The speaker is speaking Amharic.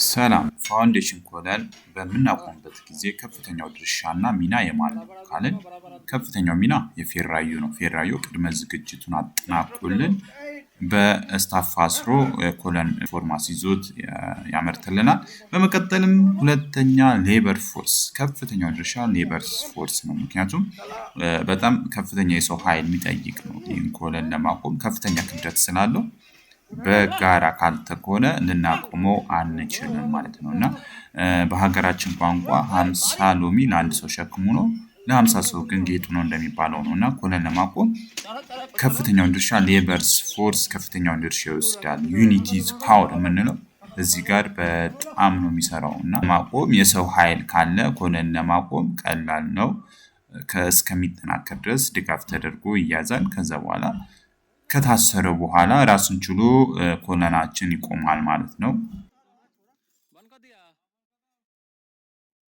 ሰላም ፋውንዴሽን ኮለን በምናቆምበት ጊዜ ከፍተኛው ድርሻና ሚና የማን ነው ካልን ከፍተኛው ሚና የፌራዩ ነው። ፌራዩ ቅድመ ዝግጅቱን አጠናቆልን በስታፍ አስሮ ኮለን ፎርማስ ይዞት ያመርትልናል። በመቀጠልም ሁለተኛ ሌበር ፎርስ ከፍተኛው ድርሻ ሌበር ፎርስ ነው። ምክንያቱም በጣም ከፍተኛ የሰው ኃይል የሚጠይቅ ነው። ይህን ኮለን ለማቆም ከፍተኛ ክብደት ስላለው በጋራ ካልተኮነ ልናቆመው አንችልም ማለት ነው። እና በሀገራችን ቋንቋ 50 ሎሚ ለአንድ ሰው ሸክሙ ነው ለ50 ሰው ግን ጌጡ ነው እንደሚባለው ነው። እና ኮለን ለማቆም ከፍተኛውን ድርሻ ሌበርስ ፎርስ ከፍተኛውን ድርሻ ይወስዳል። ዩኒቲዝ ፓወር የምንለው እዚህ ጋር በጣም ነው የሚሰራው እና ማቆም የሰው ኃይል ካለ ኮለን ለማቆም ቀላል ነው። እስከሚጠናከር ድረስ ድጋፍ ተደርጎ ይያዛል። ከዛ በኋላ ከታሰረ በኋላ ራሱን ችሎ ኮለናችን ይቆማል ማለት ነው።